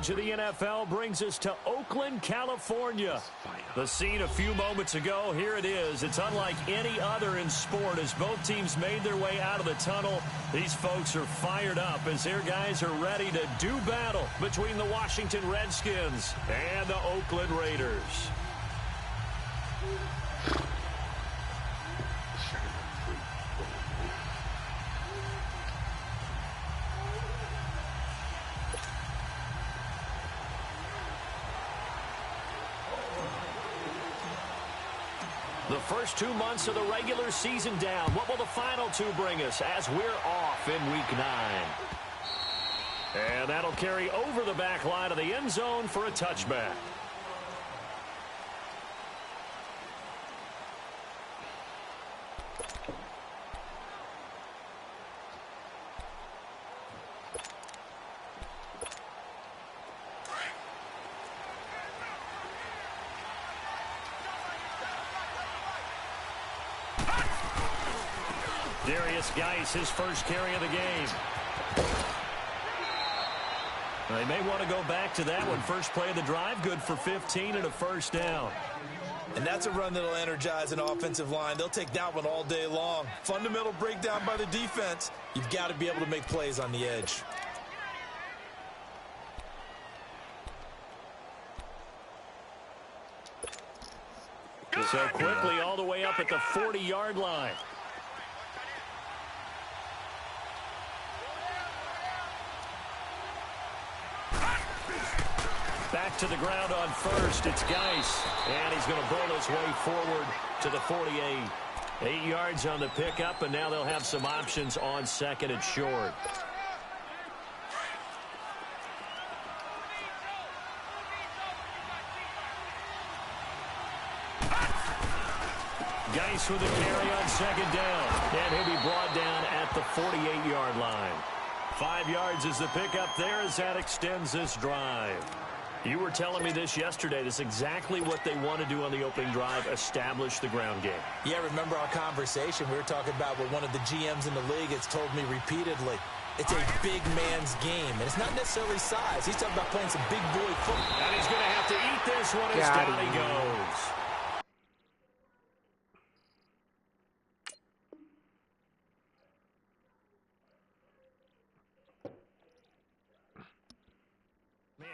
coverage of the NFL brings us to Oakland, California. The scene a few moments ago, here it is. It's unlike any other in sport as both teams made their way out of the tunnel. These folks are fired up as their guys are ready to do battle between the Washington Redskins and the Oakland Raiders. The first 2 months of the regular season down. What will the final two bring us as we're off in Week 9? And that'll carry over the back line of the end zone for a touchback. Geis, his first carry of the game. They may want to go back to that one. First play of the drive, good for 15 and a first down. And that's a run that'll energize an offensive line. They'll take that one all day long. Fundamental breakdown by the defense. You've got to be able to make plays on the edge. So quickly all the way up at the 40-yard line. Back to the ground on first. It's Geis. And he's going to bowl his way forward to the 48. 8 yards on the pickup, and now they'll have some options on second and short. Geis with a carry on second down. And he'll be brought down at the 48-yard line. 5 yards is the pickup there as that extends this drive. You were telling me this yesterday. This is exactly what they want to do on the opening drive, establish the ground game. Yeah, remember our conversation? We were talking about what one of the GMs in the league has told me repeatedly. It's a big man's game, and it's not necessarily size. He's talking about playing some big boy football. And he's going to have to eat this one as down he goes.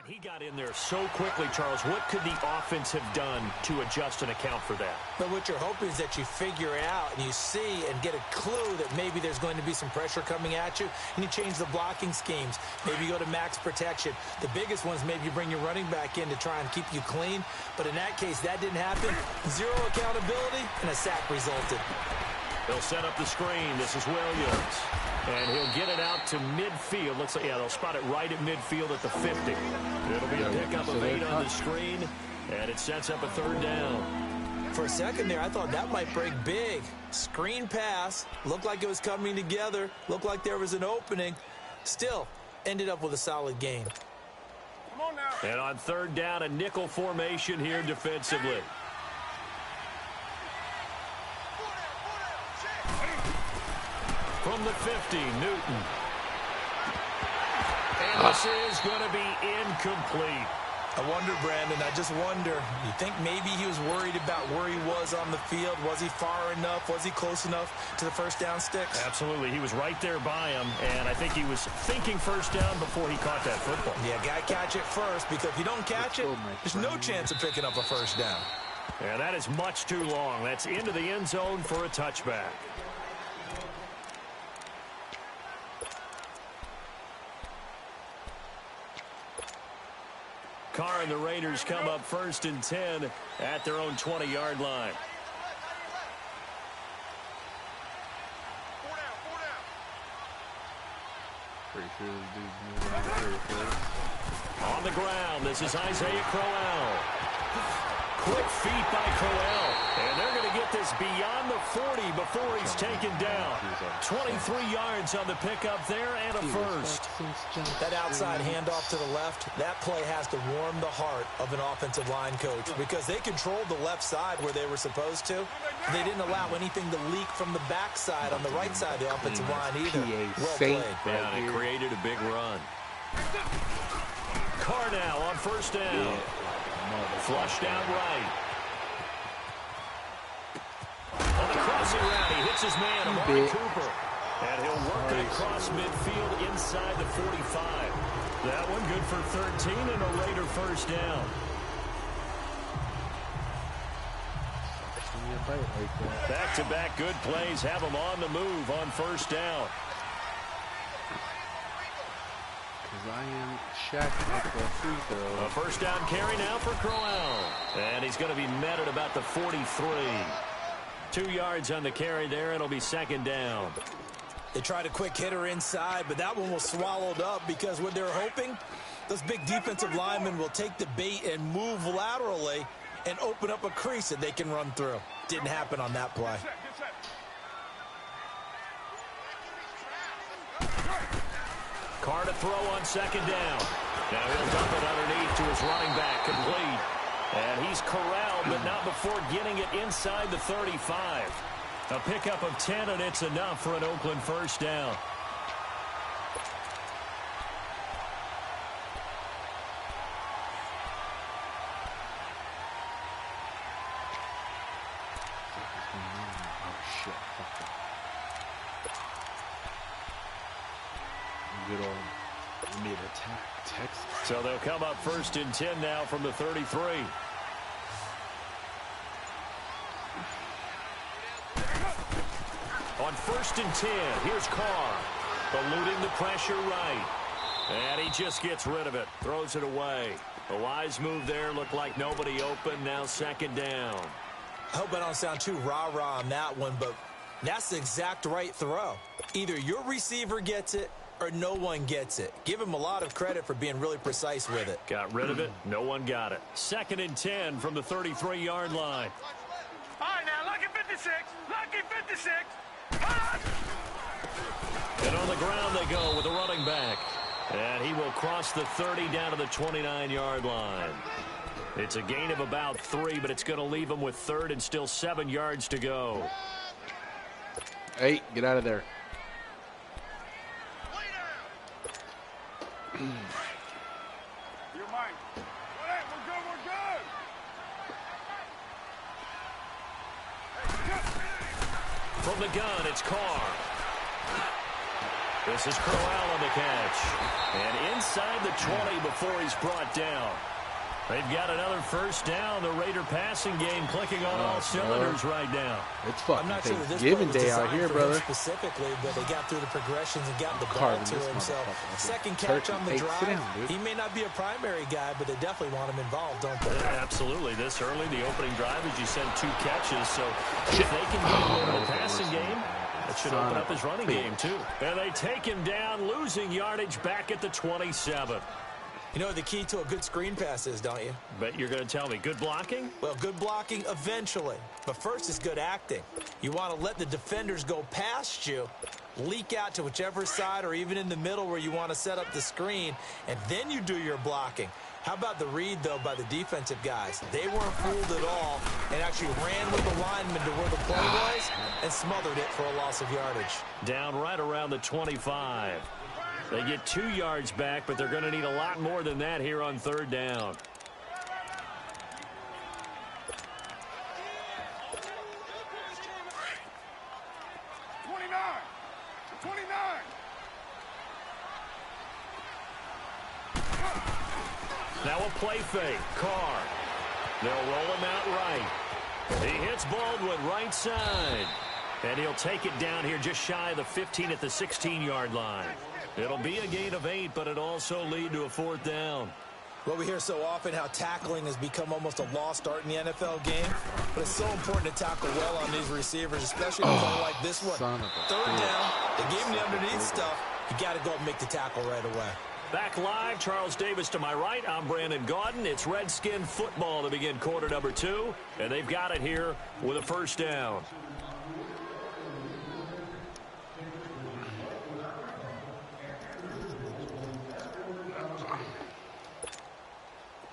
He got in there so quickly, Charles. What could the offense have done to adjust and account for that? But what you're hoping is that you figure out and you see and get a clue that maybe there's going to be some pressure coming at you, and you change the blocking schemes. Maybe you go to max protection. The biggest ones, maybe you bring your running back in to try and keep you clean. But in that case, that didn't happen. Zero accountability, and a sack resulted. They'll set up the screen. This is Williams. And he'll get it out to midfield. Looks like, yeah, they'll spot it right at midfield at the 50. It'll be a pickup of 8 on the screen, and it sets up a third down. For a second there, I thought that might break big. Screen pass. Looked like it was coming together. Looked like there was an opening. Still, ended up with a solid gain. Come on now. And on third down, a nickel formation here defensively. From the 50, Newton. And this is going to be incomplete. I wonder, Brandon, I just wonder, you think maybe he was worried about where he was on the field? Was he far enough? Was he close enough to the first down sticks? Absolutely. He was right there by him, and I think he was thinking first down before he caught that football. Yeah, got to catch it first, because if you don't catch it, there's no chance of picking up a first down. And that is much too long. That's into the end zone for a touchback. Carr and the Raiders come up first and 10 at their own 20-yard line. On the ground, this is Isaiah Crowell. Quick feet by Crowell. And they're going to get this beyond the 40 before he's taken down. 23 yards on the pickup there and a first. That outside handoff to the left, that play has to warm the heart of an offensive line coach because they controlled the left side where they were supposed to. They didn't allow anything to leak from the backside on the right side of the offensive line either. Well played. Yeah, and it created a big run. Carr now on first down. Flushed out right. On the crossing route, he hits his man, Amari Cooper. And he'll work it across midfield inside the 45. That one good for 13 and a Raider first down. Back-to-back good plays have him on the move on first down. Because I am Shaq at the free throw. A first down carry now for Crowell. And he's going to be met at about the 43. 2 yards on the carry there. It'll be second down. They tried a quick hitter inside, but that one was swallowed up because what they're hoping, those big defensive linemen will take the bait and move laterally and open up a crease that they can run through. Didn't happen on that play. Carr to throw on second down. Now he'll dump it underneath to his running back, complete. And he's corralled, but not before getting it inside the 35. A pickup of 10, and it's enough for an Oakland first down. Good old mid-attack Texas. So they'll come up first and 10 now from the 33. On first and 10, here's Carr. Eluding the pressure right. And he just gets rid of it. Throws it away. A wise move there. Looked like nobody open. Now second down. I hope I don't sound too rah-rah on that one, but that's the exact right throw. Either your receiver gets it or no one gets it. Give him a lot of credit for being really precise with it. Got rid of it. No one got it. Second and 10 from the 33-yard line. All right, now, lucky 56. Lucky 56. And on the ground they go with the running back. And he will cross the 30 down to the 29-yard line. It's a gain of about 3, but it's going to leave him with third and still 7 yards to go. Hey, get out of there. You're mine. Hey, we're good, we're good. From the gun, it's Carr. This is Crowell on the catch. And inside the 20 before he's brought down. They've got another first down. The Raider passing game clicking on all cylinders right now. It's fucking I'm not sure that this Thanksgiving play was day out designed here, for brother. him specifically, but they got through the progressions and got the ball Carving to this him. So motherfucker. second catch Turkey. on the Hey, drive. sit down, dude. He may not be a primary guy, but they definitely want him involved, don't they? Absolutely. This early, the opening drive, as you said, 2 catches. So if they can get him in the passing game, that should open up his running game, too. And they take him down, losing yardage back at the 27. You know what the key to a good screen pass is, don't you? Bet you're going to tell me. Good blocking? Well, good blocking eventually. But first is good acting. You want to let the defenders go past you, leak out to whichever side or even in the middle where you want to set up the screen, and then you do your blocking. How about the read, though, by the defensive guys? They weren't fooled at all and actually ran with the lineman to where the play was and smothered it for a loss of yardage. Down right around the 25. They get 2 yards back, but they're going to need a lot more than that here on third down. Now a play fake. Carr. They'll roll him out right. He hits Baldwin right side. And he'll take it down here just shy of the 15 at the 16-yard line. It'll be a gain of 8, but it'll also lead to a fourth down. Well, we hear so often how tackling has become almost a lost art in the NFL game. But it's so important to tackle well on these receivers, especially in a play like this one. Third down, they gave him the underneath stuff. You got to go and make the tackle right away. Back live, Charles Davis to my right. I'm Brandon Gaudin. It's Redskin football to begin quarter number 2. And they've got it here with a first down.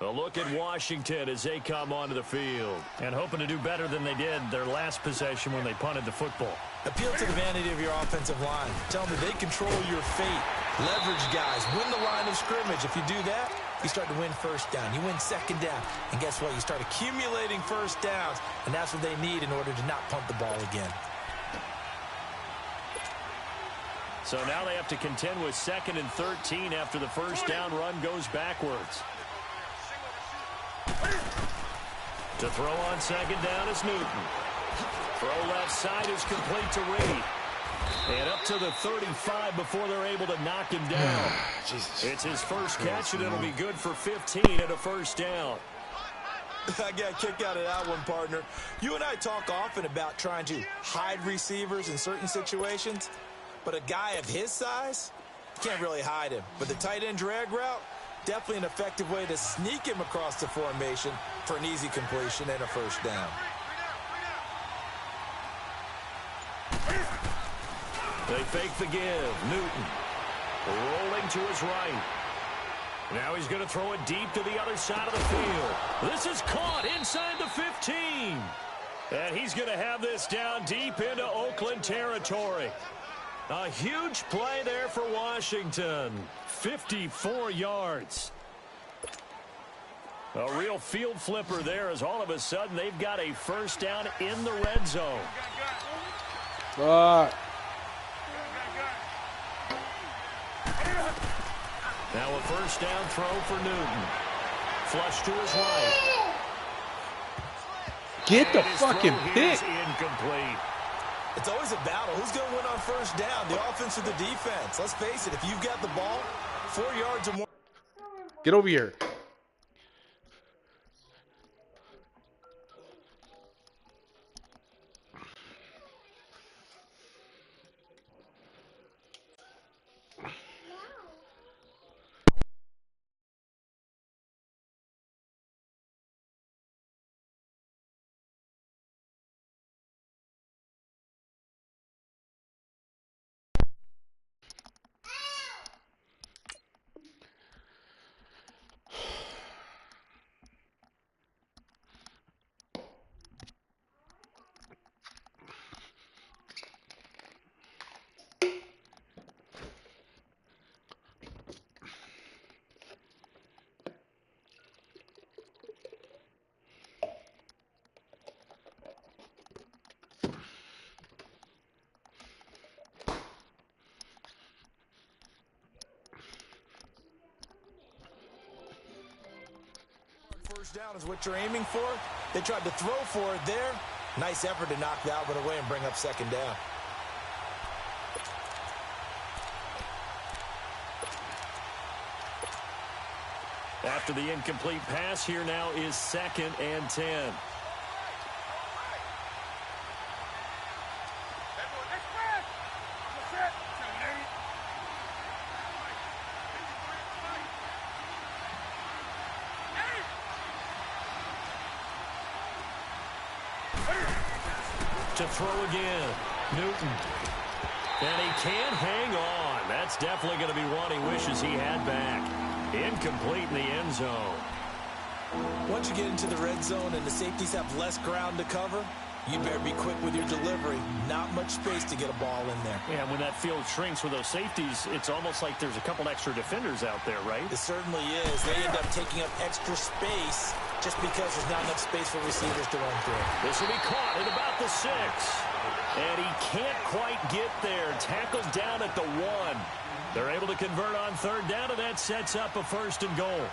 A look at Washington as they come onto the field. And hoping to do better than they did their last possession when they punted the football. Appeal to the vanity of your offensive line. Tell them that they control your fate. Leverage guys. Win the line of scrimmage. If you do that, you start to win first down. You win second down. And guess what? You start accumulating first downs, and that's what they need in order to not punt the ball again. So now they have to contend with 2nd and 13 after the first down run goes backwards. To throw on 2nd down is Newton. Throw left side is complete to Reed. And up to the 35 before they're able to knock him down. It's his first catch, and it'll be good for 15 at a first down. I got a kick out of that one, partner. You and I talk often about trying to hide receivers in certain situations, but a guy of his size, you can't really hide him. But the tight end drag route, definitely an effective way to sneak him across the formation for an easy completion and a first down. They fake the give. Newton rolling to his right. Now he's going to throw it deep to the other side of the field. This is caught inside the 15. And he's going to have this down deep into Oakland territory. A huge play there for Washington. 54 yards. A real field flipper there as all of a sudden they've got a first down in the red zone. Now a first down throw for Newton. Flush to his right. Get the fucking pick. Incomplete. It's always a battle. Who's going to win on first down, the offense or the defense? Let's face it, if you've got the ball, 4 yards or more. Get over here. First down is what you're aiming for. They tried to throw for it there. Nice effort to knock that one away and bring up second down. After the incomplete pass, here now is 2nd and 10. To throw again, Newton. And he can't hang on. That's definitely going to be one he wishes he had back. Incomplete in the end zone. Once you get into the red zone and the safeties have less ground to cover, you better be quick with your delivery. Not much space to get a ball in there. Yeah, when that field shrinks with those safeties, it's almost like there's a couple extra defenders out there, right? It certainly is. They end up taking up extra space just because there's not enough space for receivers to run through. This will be caught at about the 6. And he can't quite get there. Tackled down at the 1. They're able to convert on third down, and that sets up a 1st and goal.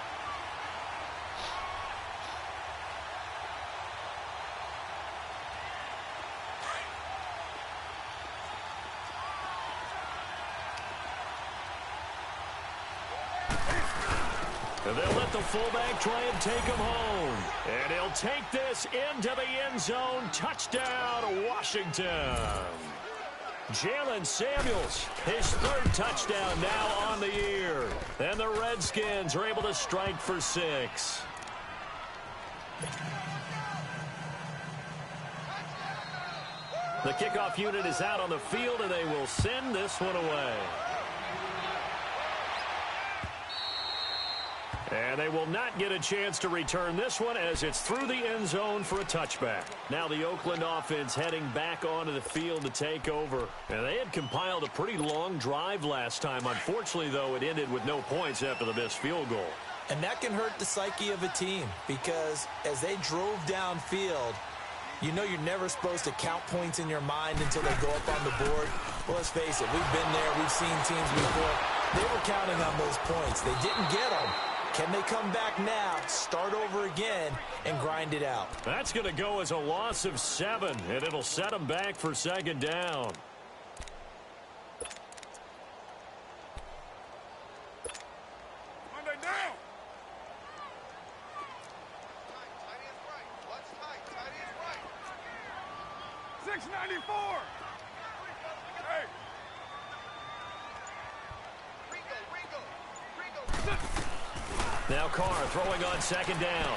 And they'll let the fullback try and take him home. And he'll take this into the end zone. Touchdown, Washington. Jalen Samuels, his 3rd touchdown now on the year. And the Redskins are able to strike for 6. The kickoff unit is out on the field, and they will send this one away. And they will not get a chance to return this one as it's through the end zone for a touchback. Now the Oakland offense heading back onto the field to take over. And they had compiled a pretty long drive last time. Unfortunately, though, it ended with no points after the missed field goal. And that can hurt the psyche of a team because as they drove downfield, you know you're never supposed to count points in your mind until they go up on the board. Well, let's face it, we've been there. We've seen teams before. They were counting on those points. They didn't get them. Can they come back now, start over again, and grind it out? That's going to go as a loss of 7, and it'll set them back for second down. Monday down. 694. Hey. Now Carr throwing on second down.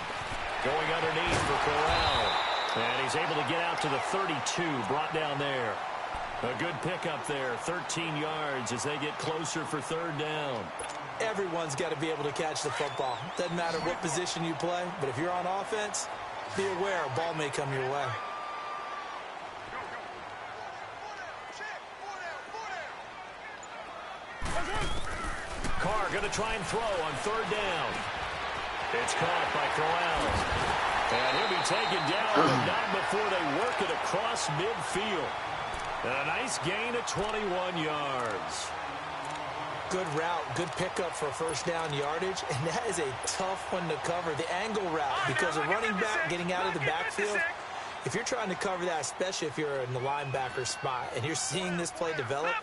Going underneath for Corral. And he's able to get out to the 32, brought down there. A good pickup there, 13 yards as they get closer for third down. Everyone's got to be able to catch the football. Doesn't matter what position you play, but if you're on offense, be aware a ball may come your way. Carr going to try and throw on third down. It's caught by Corral. And he'll be taken down, but not before they work it across midfield. And a nice gain of 21 yards. Good route, good pickup for first down yardage, and that is a tough one to cover. The angle route, because a running back getting out of the backfield, if you're trying to cover that, especially if you're in the linebacker spot and you're seeing this play develop,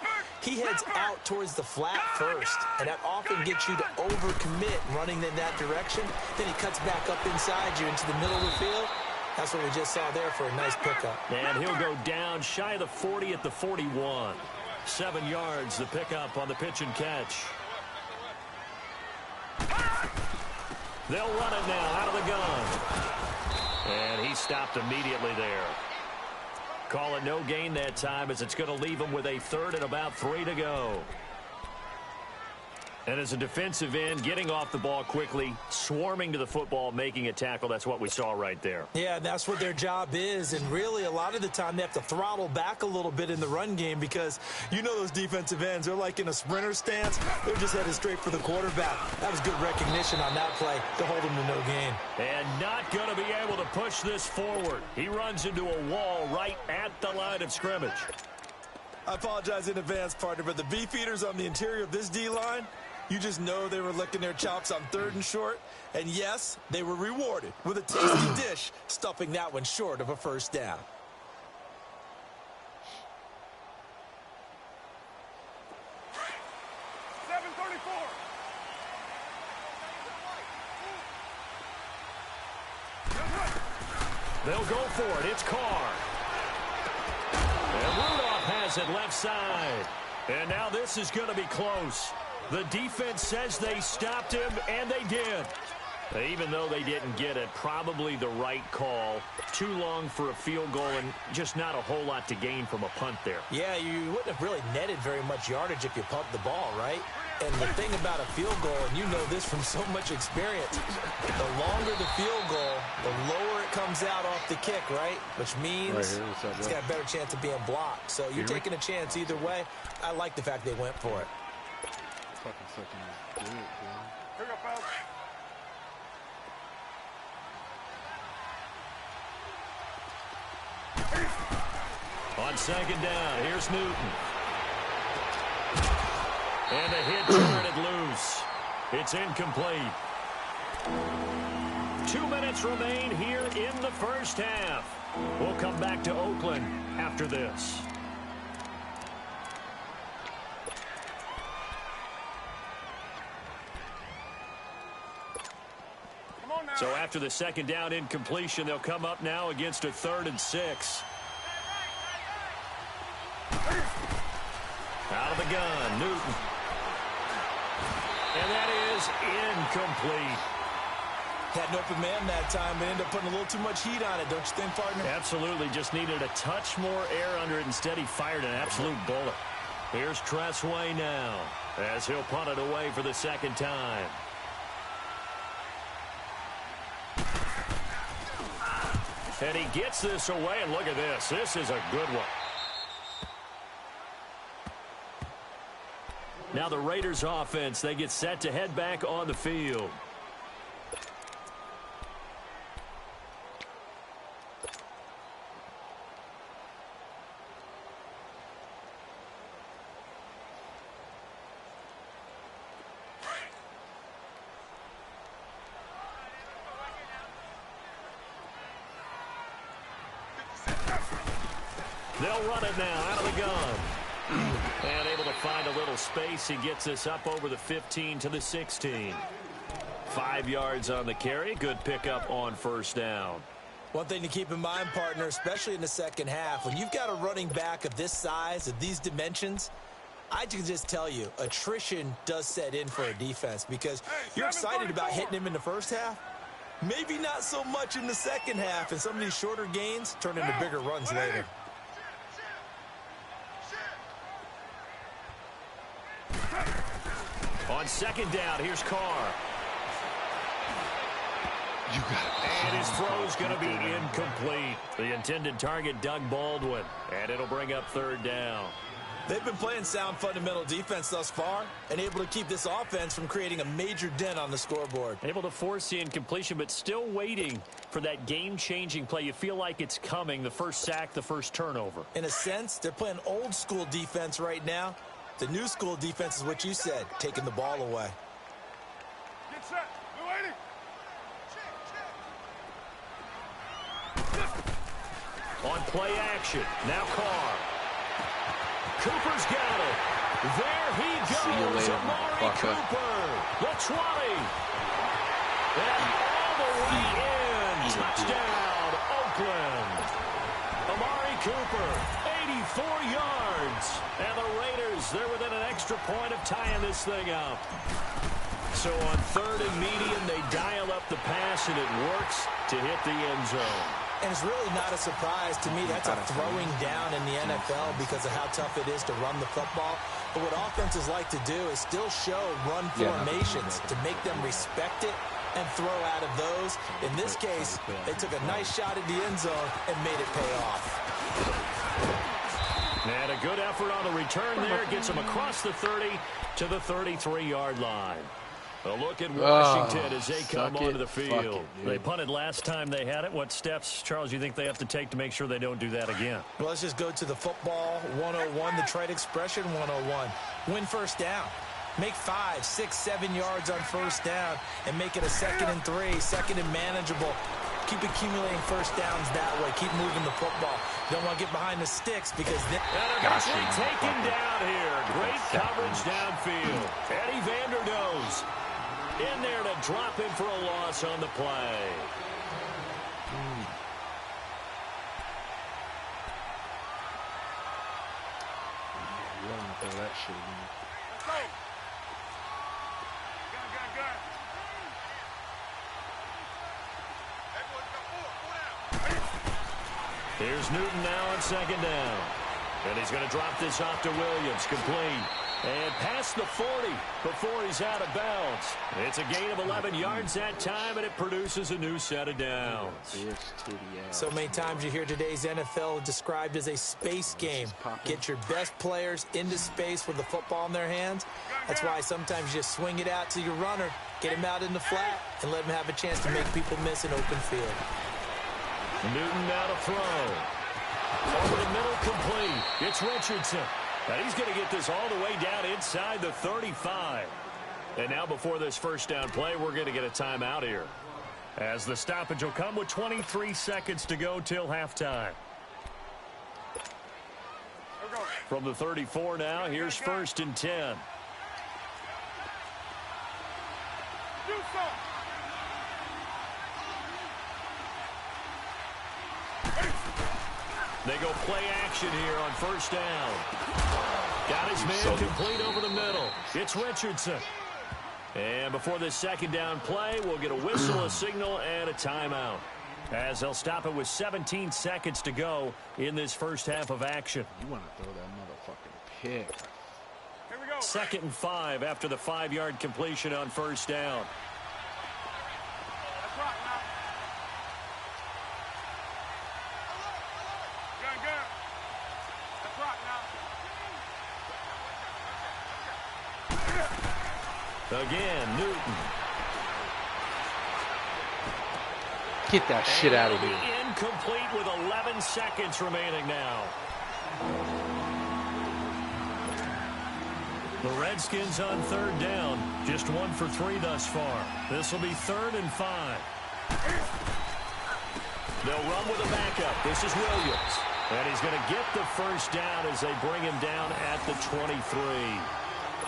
he heads out towards the flat first, and that often gets you to overcommit running in that direction. Then he cuts back up inside you into the middle of the field. That's what we just saw there for a nice pickup. And he'll go down shy of the 40 at the 41. 7 yards the pickup on the pitch and catch. They'll run it now out of the gun. And he stopped immediately there. Call it no gain that time as it's going to leave him with a third and about 3 to go. And as a defensive end, getting off the ball quickly, swarming to the football, making a tackle, that's what we saw right there. Yeah, that's what their job is. And really, a lot of the time, they have to throttle back a little bit in the run game because you know those defensive ends, they're like in a sprinter stance. They're just headed straight for the quarterback. That was good recognition on that play to hold him to no gain. And not going to be able to push this forward. He runs into a wall right at the line of scrimmage. I apologize in advance, partner, but the beefeaters on the interior of this D-line, you just know they were licking their chops on third and short. And yes, they were rewarded with a tasty dish, stuffing that one short of a first down. They'll go for it. It's Carr. And Rudolph has it left side. And now this is going to be close. The defense says they stopped him, and they did. Even though they didn't get it, probably the right call. Too long for a field goal and just not a whole lot to gain from a punt there. Yeah, you wouldn't have really netted very much yardage if you pumped the ball, right? And the thing about a field goal, and you know this from so much experience, the longer the field goal, the lower it comes out off the kick, right? Which means it's got a better chance of being blocked. So you're taking a chance either way. I like the fact they went for it. Here we go, fellas. On second down, here's Newton. And a hit turning it loose. It's incomplete. 2 minutes remain here in the first half. We'll come back to Oakland after this. So after the second down incompletion, they'll come up now against a 3rd and 6. Out of the gun, Newton. And that is incomplete. Had an open man that time, but ended up putting a little too much heat on it, don't you think, partner? Absolutely, just needed a touch more air under it. Instead, he fired an absolute bullet. Here's Tressway now, as he'll punt it away for the second time. And he gets this away, and look at this. This is a good one. Now the Raiders offense, they get set to head back on the field. They'll run it now out of the gun. And able to find a little space. He gets us up over the 15 to the 16. 5 yards on the carry. Good pickup on first down. One thing to keep in mind, partner, especially in the second half, when you've got a running back of this size, of these dimensions, I can just tell you, attrition does set in for a defense because you're excited about hitting him in the first half. Maybe not so much in the second half, and some of these shorter gains turn into bigger runs later. On second down, here's Carr. And his throw's going to be incomplete. The intended target, Doug Baldwin. And it'll bring up third down. They've been playing sound fundamental defense thus far and able to keep this offense from creating a major dent on the scoreboard. Able to force the incompletion, but still waiting for that game-changing play. You feel like it's coming, the first sack, the first turnover. In a sense, they're playing old-school defense right now. The new school defense is what you said, taking the ball away. Get set. We're waiting. On play action, now Carr. Cooper's got it. There he goes, Amari Cooper. The 20. And all the way in. Touchdown, Oakland. Amari Cooper, 84 yards. And the Raiders, they're within an extra point of tying this thing up. So on third and medium, they dial up the pass, and it works to hit the end zone. And it's really not a surprise to me. That's a throwing down in the NFL because of how tough it is to run the football. But what offenses like to do is still show run formations to make them respect it and throw out of those. In this case, they took a nice shot at the end zone and made it pay off. And a good effort on the return there. Gets them across the 30 to the 33-yard line. A look at Washington as they come onto the field. They punted last time they had it. What steps, Charles, you think they have to take to make sure they don't do that again? Well, let's just go to the football 101, the trite expression 101. Win first down. Make 5, 6, 7 yards on first down and make it a 2nd and 3, second and manageable. Keep accumulating first downs that way. Keep moving the football. You don't want to get behind the sticks because then... Eventually taken down here. Great coverage downfield. Eddie Vanderdoes in there to drop him for a loss on the play. You don't want to throw that shit in. Let's go. Gun. Here's Newton now on second down. And he's going to drop this off to Williams. Complete. And past the 40 before he's out of bounds. It's a gain of 11 yards that time, and it produces a new set of downs. So many times you hear today's NFL described as a space game. Get your best players into space with the football in their hands. That's why sometimes you just swing it out to your runner, get him out in the flat, and let him have a chance to make people miss an open field. Newton now to throw. Over the middle, complete. It's Richardson. And he's going to get this all the way down inside the 35. And now before this first down play, we're going to get a timeout here, as the stoppage will come with 23 seconds to go till halftime. From the 34 now, here's 1st and 10. They go play action here on first down. Got his man complete over the middle. It's Richardson. And before this second down play, we'll get a whistle, a signal, and a timeout, as they'll stop it with 17 seconds to go in this first half of action. You want to throw that motherfucking pick. Here we go. 2nd and 5 after the 5-yard completion on first down. Let's rock now. Gun. Let's rock now. Again, Newton. Get that shit out of here. Incomplete with 11 seconds remaining now. The Redskins on third down. Just 1 for 3 thus far. This will be 3rd and 5. They'll run with a backup. This is Williams. And he's going to get the first down as they bring him down at the 23.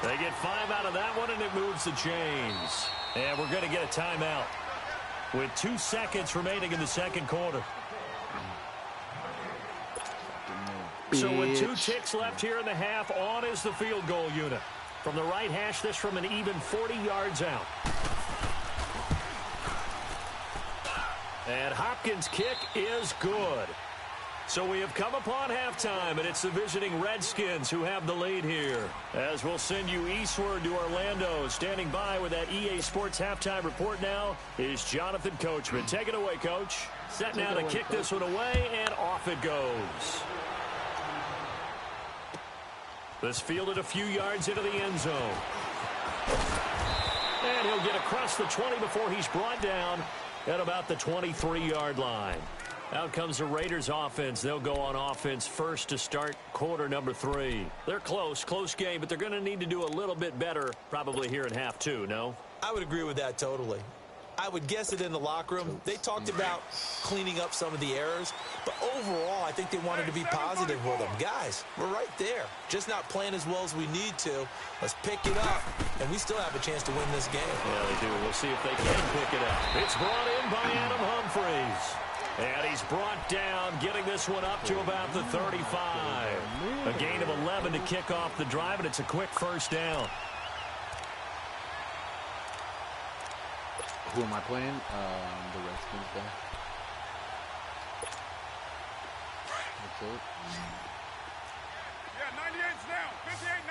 They get 5 out of that one, and it moves the chains. And we're going to get a timeout with 2 seconds remaining in the second quarter. So with 2 ticks left here in the half, on is the field goal unit. From the right hash, this from an even 40 yards out. And Hopkins' kick is good. So we have come upon halftime, and it's the visiting Redskins who have the lead here. As we'll send you eastward to Orlando. Standing by with that EA Sports halftime report now is Jonathan Coachman. Take it away, Coach. Set now to kick this one away, and off it goes. This fielded a few yards into the end zone. And he'll get across the 20 before he's brought down at about the 23-yard line. Out comes the Raiders offense. They'll go on offense first to start quarter number 3. They're close game, but they're going to need to do a little bit better probably here in half 2, no? I would agree with that totally. I would guess it in the locker room. They talked about cleaning up some of the errors, but overall I think they wanted to be positive with them. Guys, we're right there. Just not playing as well as we need to. Let's pick it up, and we still have a chance to win this game. Yeah, they do. We'll see if they can pick it up. It's brought in by Adam Humphries. And he's brought down, getting this one up to about the 35. A gain of 11 to kick off the drive, and it's a quick first down. Who am I playing? The Redskins guy. What's up? Yeah, 98's down. 58,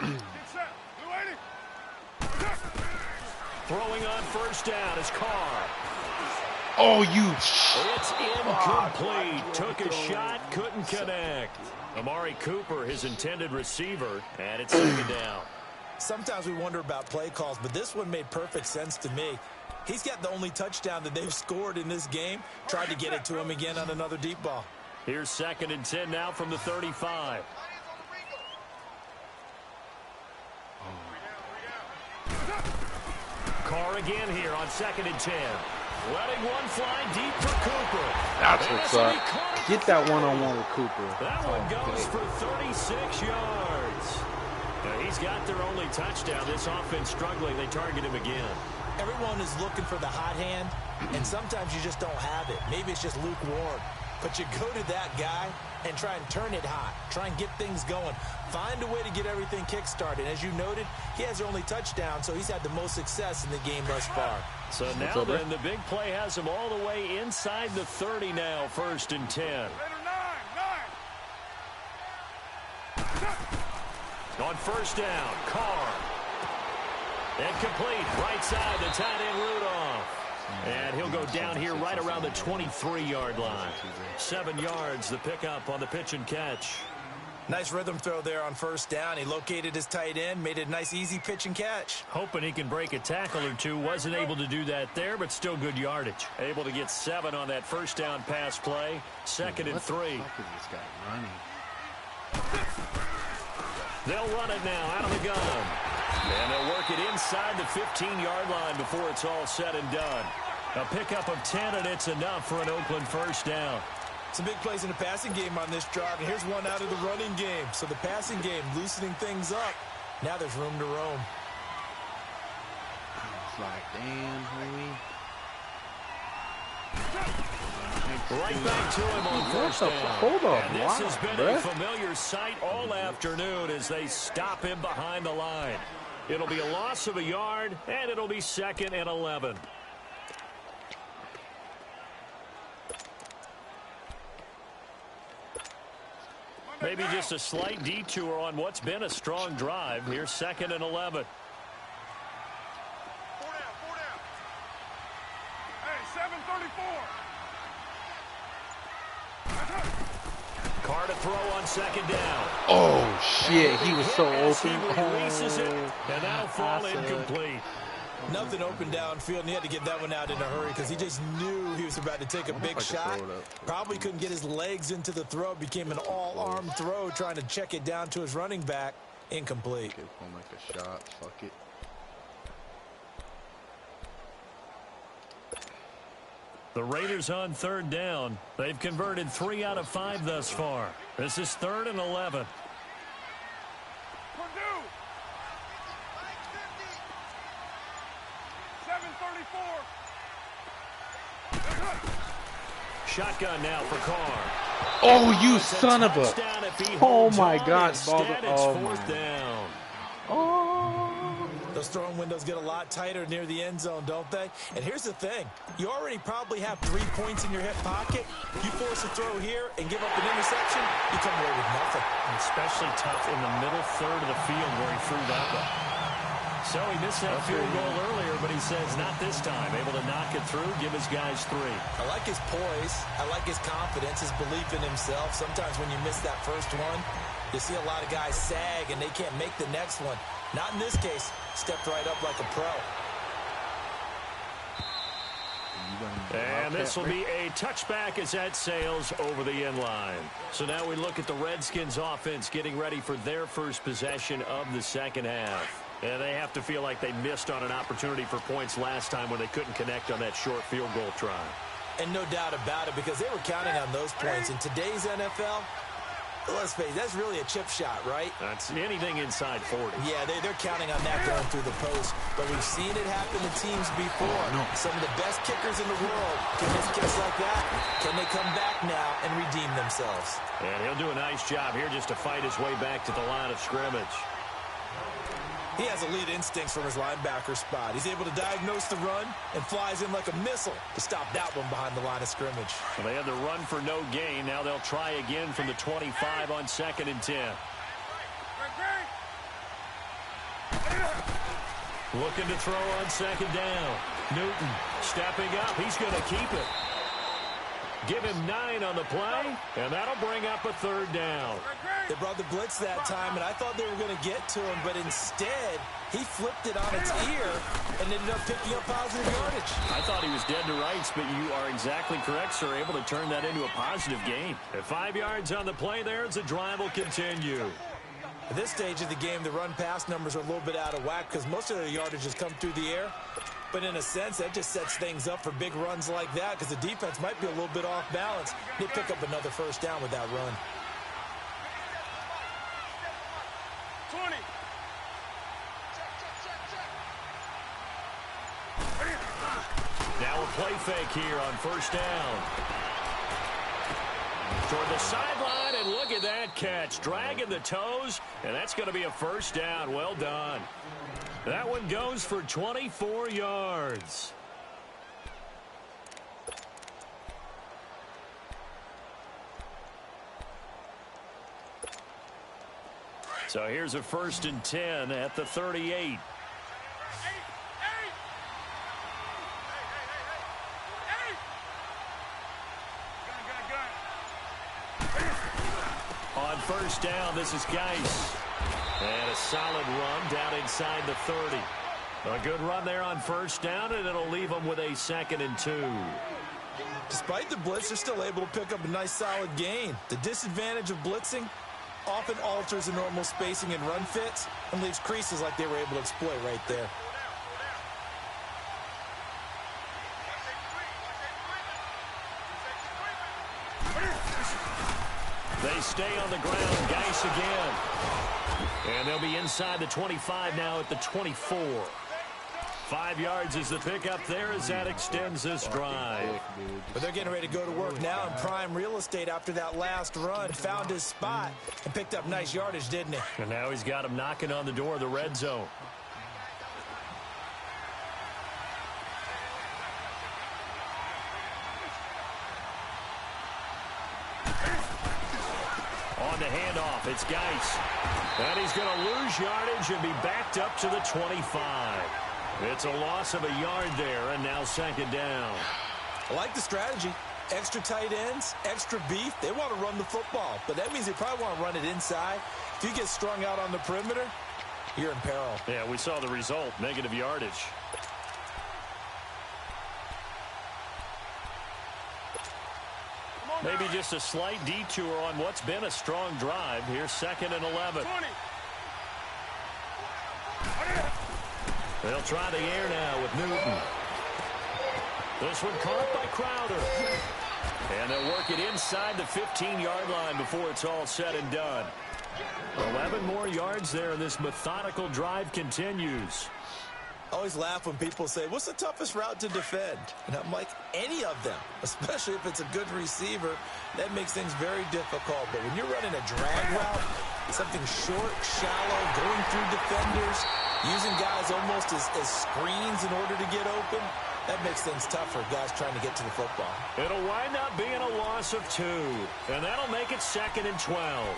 98. Get set. Blue 80. Throwing on first down is Carr. Oh, you. It's incomplete. Took a shot, couldn't connect. Amari Cooper, his intended receiver, and it's second down. Sometimes we wonder about play calls, but this one made perfect sense to me. He's got the only touchdown that they've scored in this game. Tried to get it to him again on another deep ball. Here's 2nd and 10 now from the 35. Carr again here on 2nd and 10. Letting one fly deep for Cooper. That's what's up. Get that one-on-one with Cooper. That one goes for 36 yards. Now, he's got their only touchdown. This offense struggling. They target him again. Everyone is looking for the hot hand, and sometimes you just don't have it. Maybe it's just lukewarm. But you go to that guy and try and turn it hot. Try and get things going. Find a way to get everything kick-started. As you noted, he has their only touchdown, so he's had the most success in the game thus far. So now then, the big play has him all the way inside the 30 now, 1st and 10. On first down, Carr. And complete, right side, the tight end Rudolph. And he'll go down here right around the 23-yard line. 7 yards, the pickup on the pitch and catch. Nice rhythm throw there on first down. He located his tight end, made it a nice, easy pitch and catch. Hoping he can break a tackle or two. Wasn't able to do that there, but still good yardage. Able to get 7 on that first down pass play. 2nd and 3. What the fuck is this guy running? They'll run it now out of the gun. And they'll work it inside the 15-yard line before it's all said and done. A pickup of 10, and it's enough for an Oakland first down. Some big plays in the passing game on this drive, and here's one out of the running game. So the passing game loosening things up. Now there's room to roam. It's like, damn, homie. Right back to him on first down. Hold up, and this has been a familiar sight all afternoon as they stop him behind the line. It'll be a loss of a yard, and it'll be 2nd and 11. Maybe just a slight detour on what's been a strong drive. Here's 2nd and 11. 4 down. Hey, 7:34. Carr to throw on 2nd down. Oh, shit. He was so open. He releases it, and that'll fall incomplete. Nothing open downfield, and he had to get that one out in a hurry because he just knew he was about to take a big shot. Probably couldn't get his legs into the throw. Became an all-arm throw, trying to check it down to his running back. Incomplete. Give him like a shot. Fuck it. The Raiders on third down. They've converted 3 out of 5 thus far. This is 3rd and 11. Purdue. 7:34. Shotgun now for Carr. Oh, you It's a son of a... touchdown if he Oh holds my on. God, Instead, it's oh 4th my. down. Oh. Those throwing windows get a lot tighter near the end zone, don't they? And here's the thing. You already probably have 3 points in your hip pocket. You force a throw here and give up an interception, you come away with nothing. Especially tough in the middle third of the field where he threw that one. So he missed that field goal earlier, but he says not this time. Able to knock it through, give his guys 3. I like his poise. I like his confidence, his belief in himself. Sometimes when you miss that first one, you see a lot of guys sag and they can't make the next one. Not in this case. Stepped right up like a pro. And this will be a touchback as that sails over the end line. So now we look at the Redskins offense getting ready for their first possession of the second half. And they have to feel like they missed on an opportunity for points last time when they couldn't connect on that short field goal try. And no doubt about it, because they were counting on those points. In today's NFL, let's face it, that's really a chip shot, right? That's anything inside 40. Yeah, they're counting on that going through the post. But we've seen it happen to teams before. Some of the best kickers in the world can miss kicks like that. Can they come back now and redeem themselves? And he'll do a nice job here just to fight his way back to the line of scrimmage. He has elite instincts from his linebacker spot. He's able to diagnose the run and flies in like a missile to stop that one behind the line of scrimmage. Well, they had the run for no gain. Now they'll try again from the 25 on 2nd and 10. Looking to throw on 2nd down. Newton stepping up. He's going to keep it. Give him 9 on the play, and that'll bring up a 3rd down. They brought the blitz that time, and I thought they were going to get to him, but instead, he flipped it on its ear and ended up picking up positive yardage. I thought he was dead to rights, but you are exactly correct, sir. Able to turn that into a positive gain. At 5 yards on the play there, as the drive will continue. At this stage of the game, the run-pass numbers are a little bit out of whack because most of their yardage has come through the air. But in a sense, that just sets things up for big runs like that because the defense might be a little bit off balance. They pick up another 1st down with that run. 20. Now a play fake here on 1st down. Toward the sideline, and look at that catch. Dragging the toes, and that's going to be a 1st down. Well done. That one goes for 24 yards. So here's a 1st and 10 at the 38. On 1st down, this is Geis. And a solid run down inside the 30. A good run there on 1st down, and it'll leave them with a 2nd and 2. Despite the blitz, they're still able to pick up a nice solid gain. The disadvantage of blitzing often alters the normal spacing and run fits and leaves creases like they were able to exploit right there. They stay on the ground. Geis again. And they'll be inside the 25 now at the 24. 5 yards is the pickup there as that extends this drive. But they're getting ready to go to work now in prime real estate after that last run. Found his spot and picked up nice yardage, didn't he? And now he's got him knocking on the door of the red zone. On the handoff, it's Geis. And he's going to lose yardage and be backed up to the 25. It's a loss of a yard there, and now 2nd down. I like the strategy. Extra tight ends, extra beef. They want to run the football, but that means they probably want to run it inside. If you get strung out on the perimeter, you're in peril. Yeah, we saw the result, negative yardage. Maybe just a slight detour on what's been a strong drive. Here's 2nd and 11. 20. They'll try the air now with Newton. This one caught by Crowder. And they'll work it inside the 15-yard line before it's all said and done. 11 more yards there, and this methodical drive continues. I always laugh when people say, what's the toughest route to defend? And I'm like, any of them, especially if it's a good receiver. That makes things very difficult. But when you're running a drag route, something short, shallow, going through defenders, using guys almost as screens in order to get open, that makes things tough for guys trying to get to the football. It'll wind up being a loss of 2, and that'll make it 2nd and 12.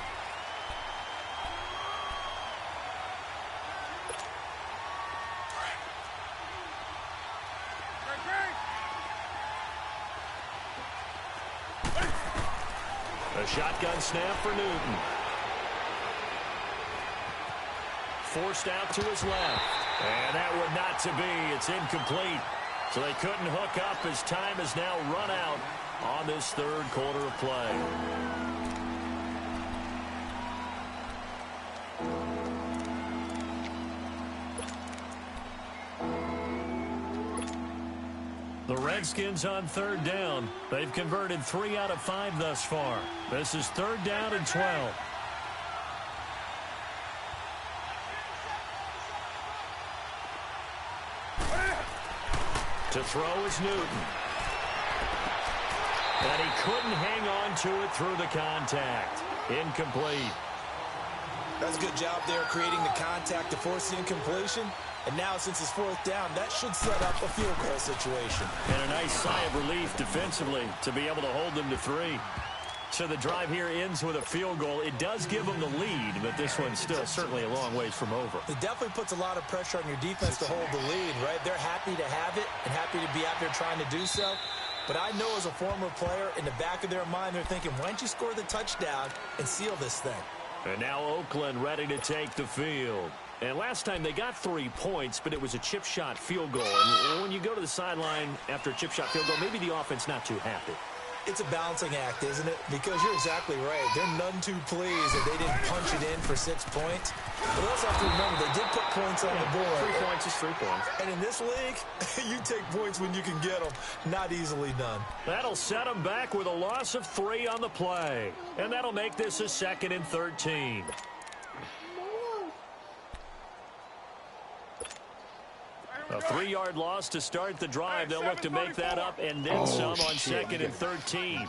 A shotgun snap for Newton. Forced out to his left. And that one not to be. It's incomplete. So they couldn't hook up as time has now run out on this third quarter of play. The Redskins on 3rd down. They've converted 3 out of 5 thus far. This is 3rd down and 12. To throw is Newton. And he couldn't hang on to it through the contact. Incomplete. That's a good job there creating the contact to force the incompletion. And now, since it's 4th down, that should set up a field goal situation. And a nice sigh of relief defensively to be able to hold them to 3. So the drive here ends with a field goal. It does give them the lead, but this one's still certainly a long ways from over. It definitely puts a lot of pressure on your defense to hold the lead, right? They're happy to have it and happy to be out there trying to do so. But I know as a former player, in the back of their mind, they're thinking, why don't you score the touchdown and seal this thing? And now Oakland ready to take the field. And last time they got 3 points, but it was a chip shot field goal. And when you go to the sideline after a chip shot field goal, maybe the offense not too happy. It's a balancing act, isn't it? Because you're exactly right. They're none too pleased that they didn't punch it in for 6 points. But we also have to remember they did put points on the board. 3 points is 3 points. And in this league, you take points when you can get them. Not easily done. That'll set them back with a loss of 3 on the play. And that'll make this a 2nd and 13. A 3-yard loss to start the drive. They'll look to make that up and then some on 2nd and 13.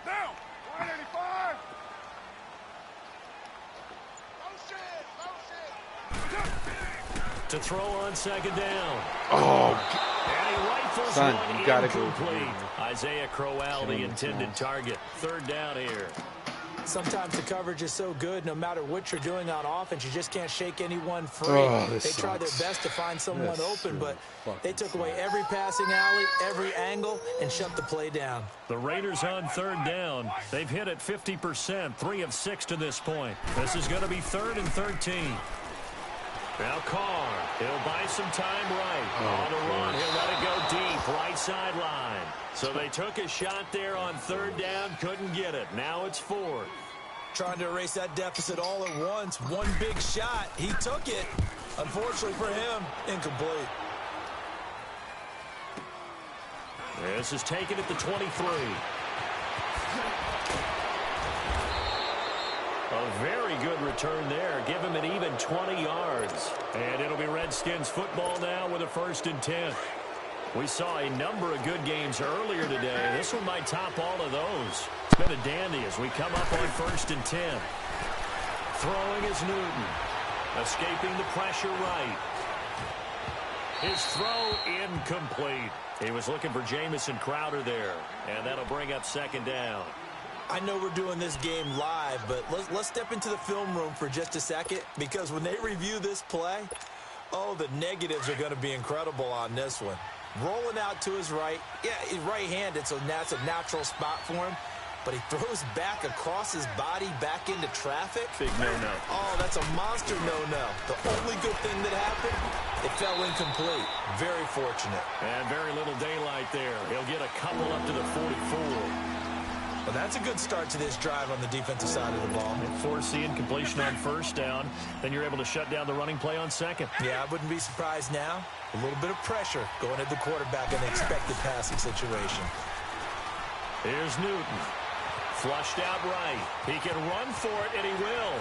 Now, 185. To throw on 2nd down. Oh, And he rifles son, one you gotta incomplete. go. Isaiah Crowell, the intended target. 3rd down here. Sometimes the coverage is so good, no matter what you're doing on offense, you just can't shake anyone free. They try their best to find someone open, but they took away every passing alley, every angle, and shut the play down. The Raiders on 3rd down. They've hit it 50%, 3 of 6 to this point. This is going to be 3rd and 13. Now Carr, he'll buy some time right. On the run, he'll let it go deep, right sideline. So they took a shot there on 3rd down, couldn't get it. Now it's 4th. Trying to erase that deficit all at once. One big shot. He took it. Unfortunately for him, incomplete. This is taken at the 23. A very good return there. Give him an even 20 yards. And it'll be Redskins football now with a 1st and 10. We saw a number of good games earlier today. This one might top all of those. It's been a dandy as we come up on 1st and 10. Throwing is Newton. Escaping the pressure right. His throw incomplete. He was looking for Jamison Crowder there. And that'll bring up 2nd down. I know we're doing this game live, but let's step into the film room for just a second, because when they review this play, oh, the negatives are going to be incredible on this one. Rolling out to his right. Yeah, he's right-handed, so that's a natural spot for him. But he throws back across his body back into traffic. Big no-no. Oh, that's a monster no-no. The only good thing that happened, it fell incomplete. Very fortunate. And very little daylight there. He'll get a couple up to the 44. Well, that's a good start to this drive on the defensive side of the ball. Force the incompletion on first down. Then you're able to shut down the running play on second. Yeah, I wouldn't be surprised now. A little bit of pressure going at the quarterback in the expected passing situation. Here's Newton. Flushed out right. He can run for it, and he will.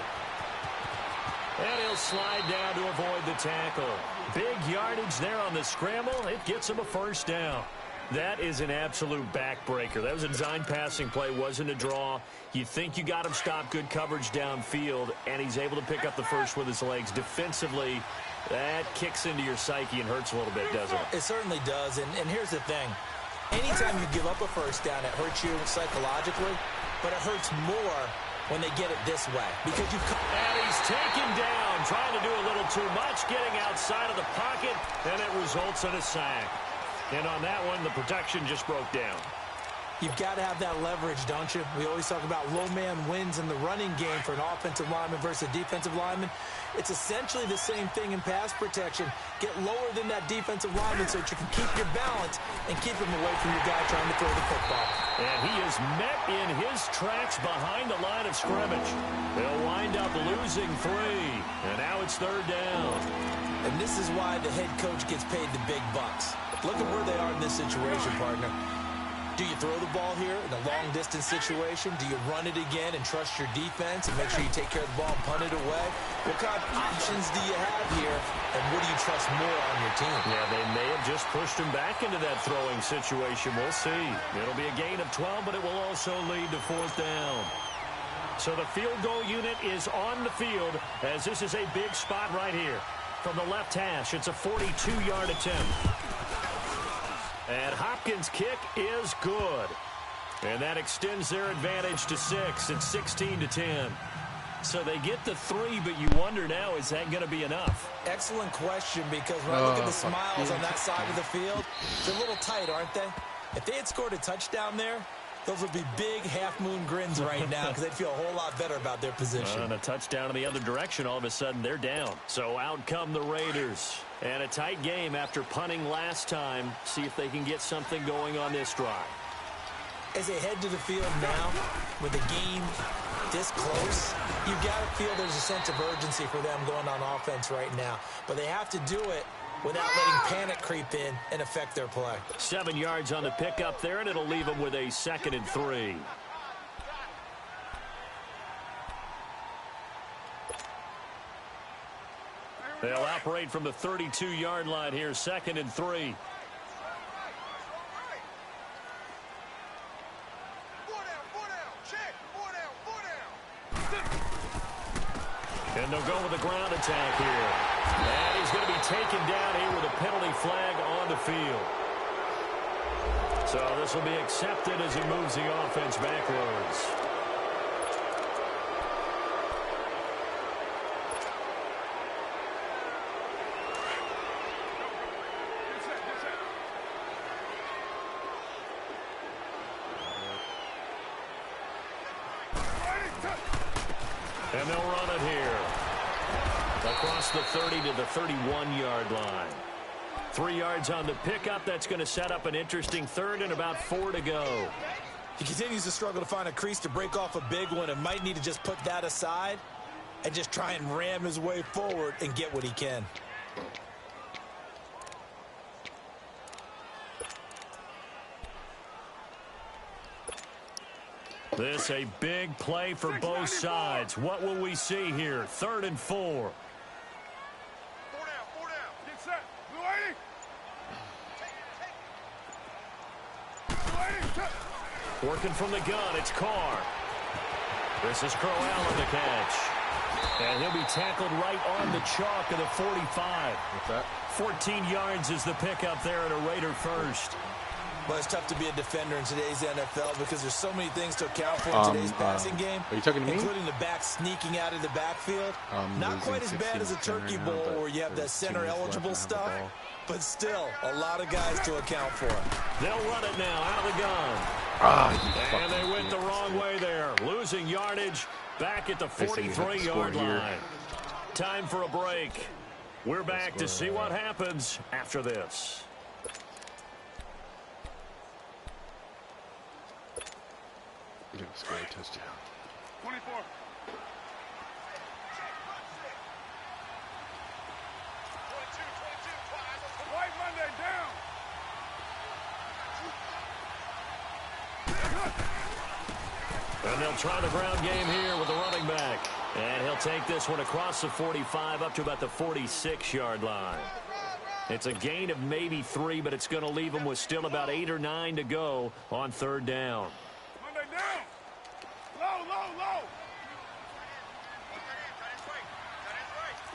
And he'll slide down to avoid the tackle. Big yardage there on the scramble. It gets him a first down. That is an absolute backbreaker. That was a design passing play, wasn't a draw. You think you got him stopped, good coverage downfield, and he's able to pick up the first with his legs. Defensively, that kicks into your psyche and hurts a little bit, doesn't it? It certainly does, and here's the thing. Anytime you give up a first down, it hurts you psychologically, but it hurts more when they get it this way. Because you and he's taken down, trying to do a little too much, getting outside of the pocket, and it results in a sack. And on that one, the protection just broke down. You've got to have that leverage, don't you? We always talk about low man wins in the running game for an offensive lineman versus a defensive lineman. It's essentially the same thing in pass protection. Get lower than that defensive lineman so that you can keep your balance and keep him away from your guy trying to throw the football. And he is met in his tracks behind the line of scrimmage. They'll wind up losing 3. And now it's third down. And this is why the head coach gets paid the big bucks. Look at where they are in this situation, partner. Do you throw the ball here in a long-distance situation? Do you run it again and trust your defense and make sure you take care of the ball and punt it away? What kind of options do you have here, and what do you trust more on your team? Yeah, they may have just pushed him back into that throwing situation. We'll see. It'll be a gain of 12, but it will also lead to fourth down. So the field goal unit is on the field as this is a big spot right here. From the left hash, it's a 42-yard attempt. And Hopkins' kick is good. And that extends their advantage to 6. It's 16-10. So they get the 3, but you wonder now, is that going to be enough? Excellent question, because when I look at the smiles on that side of the field, they're a little tight, aren't they? If they had scored a touchdown there, those would be big half-moon grins right now because they'd feel a whole lot better about their position. And a touchdown in the other direction, all of a sudden they're down. So out come the Raiders. And a tight game after punting last time. See if they can get something going on this drive. As they head to the field now, with the game this close, you've got to feel there's a sense of urgency for them going on offense right now. But they have to do it without letting panic creep in and affect their play. 7 yards on the pickup there, and it'll leave them with a 2nd and 3. They'll operate from the 32-yard line here, 2nd and 3. And they'll go with the ground attack here. And he's going to be taken down here with a penalty flag on the field. So this will be accepted as he moves the offense backwards. And they'll run it here. Across the 30 to the 31-yard line. 3 yards on the pickup. That's going to set up an interesting 3rd and about 4 to go. He continues to struggle to find a crease to break off a big one and might need to just put that aside and just try and ram his way forward and get what he can. This a big play for both sides. What will we see here? 3rd and 4. 4 down, 4 down. Get set. Blue 80. Working from the gun, it's Carr. This is Crowell on the catch. And he'll be tackled right on the chalk of the 45. What's that? 14 yards is the pickup there at a Raider first. Well, it's tough to be a defender in today's NFL because there's so many things to account for in today's passing game. Are you talking to me? Including the back sneaking out of the backfield. Not quite as bad as a turkey bowl where you have that center-eligible stuff, but still a lot of guys to account for. They'll run it now out of the gun. And they went the wrong way there. Losing yardage back at the 43-yard line. Time for a break. We're back to see what happens after this. It was a great touchdown. 24. White Monday down. And they'll try the ground game here with the running back. And he'll take this one across the 45 up to about the 46-yard line. It's a gain of maybe 3, but it's going to leave him with still about 8 or 9 to go on third down. Monday down. Low, low, low.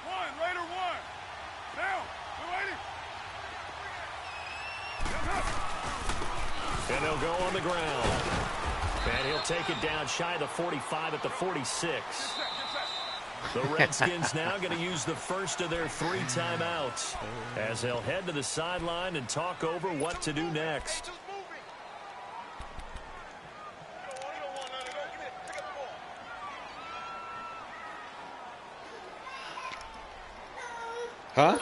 One, Raider one. Down. 280. And they'll go on the ground. And he'll take it down shy of the 45 at the 46. The Redskins now going to use the first of their 3 timeouts as they'll head to the sideline and talk over what to do next. Huh?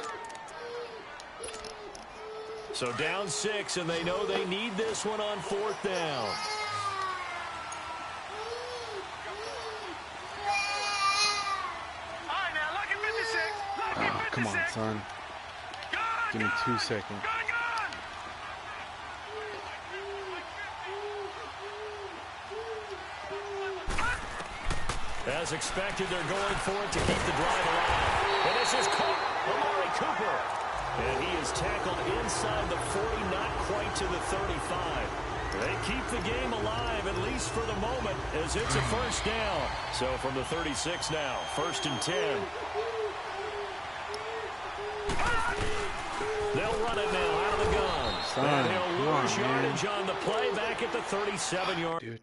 So down 6, and they know they need this one on 4th down. Oh, come on, son. Give me 2 seconds. As expected, they're going for it to keep the drive alive. And this is caught. Amari Cooper. And he is tackled inside the 40, not quite to the 35. They keep the game alive, at least for the moment, as it's a first down. So from the 36 now, 1st and 10. They'll run it now out of the gun. And he'll lose yardage on the play back at the 37-yard. Dude.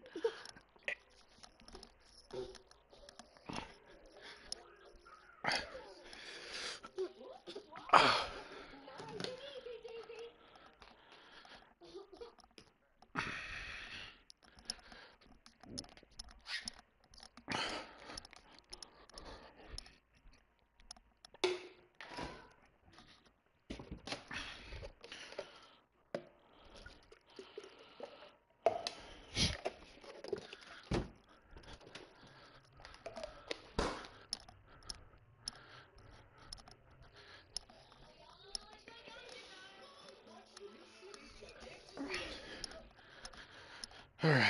All right.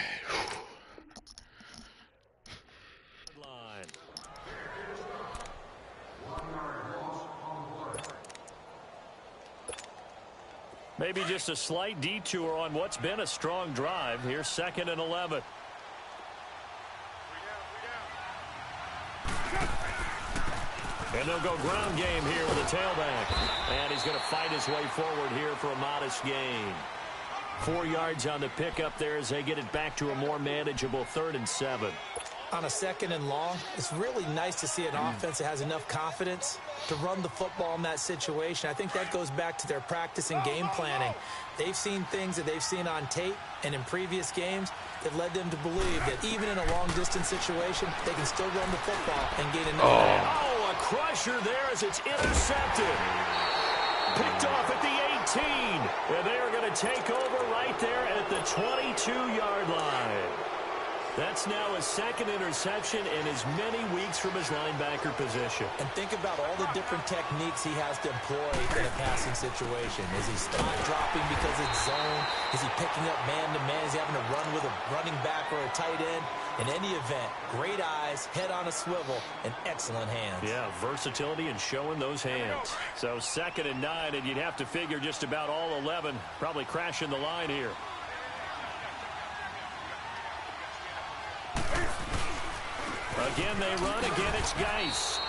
Maybe just a slight detour on what's been a strong drive. Here's 2nd and 11. And they'll go ground game here with a tailback. And he's going to fight his way forward here for a modest gain. 4 yards on the pickup there as they get it back to a more manageable 3rd and 7. On a 2nd and long, it's really nice to see an offense that has enough confidence to run the football in that situation. I think that goes back to their practice and game planning. They've seen things that they've seen on tape and in previous games that led them to believe that even in a long-distance situation, they can still run the football and gain enough. Oh, a crusher there as it's intercepted. Picked off at the 18. And they are going to take over right there at the 22-yard line. That's now his 2nd interception in as many weeks from his linebacker position. And think about all the different techniques he has to employ in a passing situation. Is he spot dropping because it's zone? Is he picking up man-to-man? Is he having to run with a running back or a tight end? In any event, great eyes, head on a swivel, and excellent hands. Yeah, versatility and showing those hands. So 2nd and 9, and you'd have to figure just about all 11 probably crashing the line here. Again, they run. Again, it's Geis.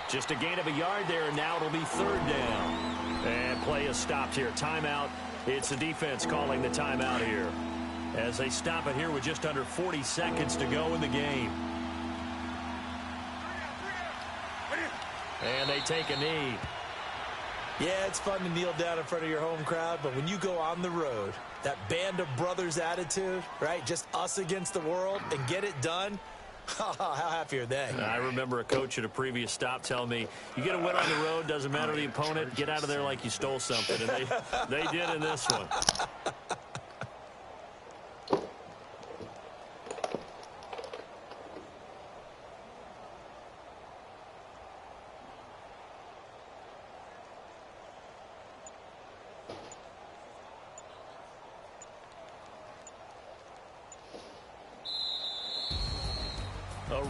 Just a gain of a yard there, and now it'll be 3rd down. And play is stopped here. Timeout. It's the defense calling the timeout here as they stop it here with just under 40 seconds to go in the game. And they take a knee. Yeah, it's fun to kneel down in front of your home crowd, but when you go on the road, that band of brothers attitude, right, just us against the world, and get it done, how happy are they? I remember a coach at a previous stop telling me, you get a win on the road, doesn't matter the opponent, get out of there like you stole something. And they did in this one.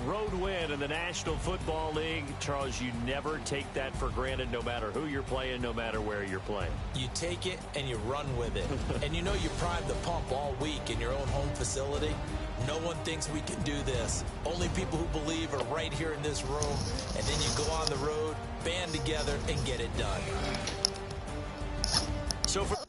road win in the National Football League. Charles, you never take that for granted, no matter who you're playing, no matter where you're playing. You take it and you run with it. And you know you primed the pump all week in your own home facility. No one thinks we can do this. Only people who believe are right here in this room. And then you go on the road, band together, and get it done. So for